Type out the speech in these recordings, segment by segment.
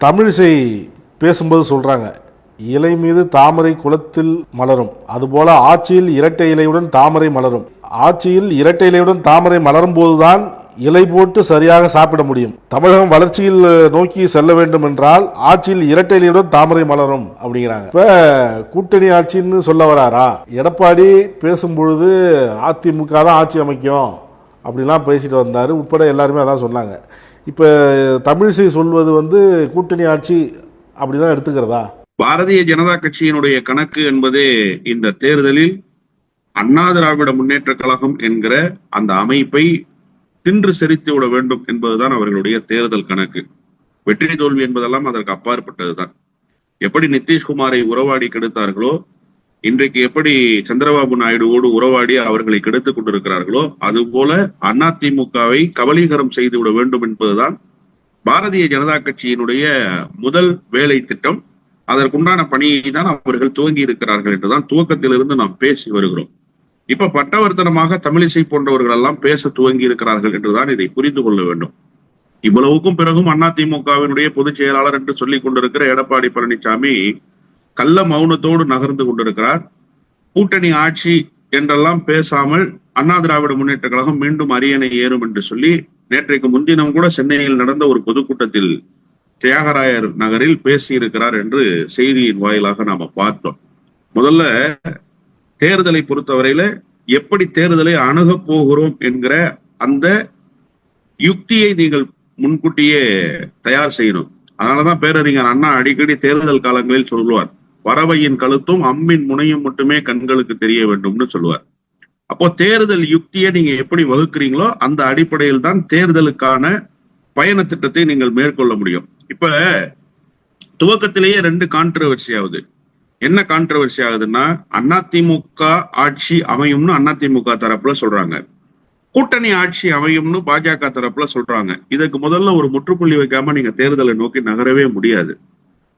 தமிழிசை பேசும்போது சொல்றாங்க, இலை மீது தாமரை குளத்தில் மலரும், அதுபோல ஆட்சியில் இரட்டை இலையுடன் தாமரை மலரும். ஆட்சியில் இரட்டை இலையுடன் தாமரை மலரும் போதுதான் இலை போட்டு சரியாக சாப்பிட முடியும். தமிழகம் வளர்ச்சியில் நோக்கி செல்ல வேண்டும் என்றால் ஆட்சியில் இரட்டை இலையுடன் தாமரை மலரும் அப்படிங்கிறாங்க. இப்ப கூட்டணி ஆட்சின்னு சொல்ல வராரா? எடப்பாடி பேசும்பொழுது அதிமுக தான் ஆட்சி அமைக்கும் அப்படிலாம் பேசிட்டு வந்தாரு, உட்பட எல்லாருமே அதான் சொன்னாங்க. இப்ப தமிழிசை சொல்வது கூட்டணி ஆட்சி அப்படிதான் எடுத்துக்கிறதா? பாரதிய ஜனதா கட்சியினுடைய கணக்கு என்பதே இந்த தேர்தலில் அண்ணா திராவிட முன்னேற்ற கழகம் என்கிற அந்த அமைப்பை தின்று செரித்து விட வேண்டும் என்பதுதான் அவர்களுடைய தேர்தல் கணக்கு. வெற்றி தோல்வி என்பதெல்லாம் அதற்கு அப்பாற்பட்டதுதான். எப்படி நிதிஷ்குமாரை உறவாடி கெடுத்தார்களோ, இன்றைக்கு எப்படி சந்திரபாபு நாயுடுவோடு உறவாடி அவர்களை கெடுத்துக் கொண்டிருக்கிறார்களோ, அதுபோல அதிமுகவை கபலீகரம் செய்து விட வேண்டும் என்பதுதான் பாரதிய ஜனதா கட்சியினுடைய முதல் வேலை திட்டம். அதற்குண்டான பணியை தான் அவர்கள் துவங்கி இருக்கிறார்கள் என்றுதான் துவக்கத்திலிருந்து நாம் பேசி வருகிறோம். இப்ப பட்டவர்த்தனமாக தமிழிசை போன்றவர்கள் எல்லாம் பேச துவங்கி இருக்கிறார்கள் என்றுதான் இதை புரிந்து கொள்ள வேண்டும். இவ்வளவுக்கும் பிறகும் அதிமுகவினுடைய பொதுச் செயலாளர் என்று சொல்லிக் கொண்டிருக்கிற எடப்பாடி பழனிசாமி கள்ள மௌனத்தோடு நகர்ந்து கொண்டிருக்கிறார். கூட்டணி ஆட்சி என்றெல்லாம் பேசாமல் அண்ணா திராவிட முன்னேற்ற கழகம் மீண்டும் அரியணை ஏறும் என்று சொல்லி நேற்றைக்கு முன்தினம் கூட சென்னையில் நடந்த ஒரு பொதுக்கூட்டத்தில் தியாகராயர் நகரில் பேசியிருக்கிறார் என்று செய்தியின் வாயிலாக நாம பார்த்தோம். முதல்ல தேர்தலை பொறுத்தவரையில எப்படி தேர்தலை அணுகப் போகிறோம் என்கிற அந்த யுக்தியை நீங்கள் முன்கூட்டியே தயார் செய்யணும். அதனாலதான் பேரறிஞர் அண்ணா அடிக்கடி தேர்தல் காலங்களில் சொல்லுவார், பறவையின் கழுத்தும் அம்பின் முனையும் மட்டுமே கண்களுக்கு தெரிய வேண்டும்னு சொல்லுவார். அப்போ தேர்தல் யுக்தியை நீங்க எப்படி வகுக்கிறீங்களோ அந்த அடிப்படையில் தான் தேர்தலுக்கான பயண திட்டத்தை நீங்கள் மேற்கொள்ள முடியும். இப்ப துவக்கத்திலேயே 2 கான்ட்ரவர்சி ஆகுது. என்ன கான்ட்ரவர்சி ஆகுதுன்னா, அதிமுக ஆட்சி அமையும்னு அதிமுக தரப்புல சொல்றாங்க, கூட்டணி ஆட்சி அமையும்னு பாஜக தரப்புல சொல்றாங்க. இதுக்கு முதல்ல ஒரு முற்றுப்புள்ளி வைக்காம நீங்க தேர்தலை நோக்கி நகரவே முடியாது.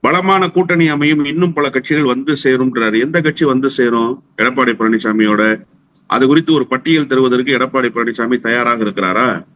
பலமான கூட்டணி அமையும், இன்னும் பல கட்சிகள் வந்து சேரும்ன்றாரு. எந்த கட்சி வந்து சேரும் எடப்பாடி பழனிசாமியோட? அது குறித்து ஒரு பட்டியல் தருவதற்கு எடப்பாடி பழனிசாமி தயாராக இருக்கிறாரா?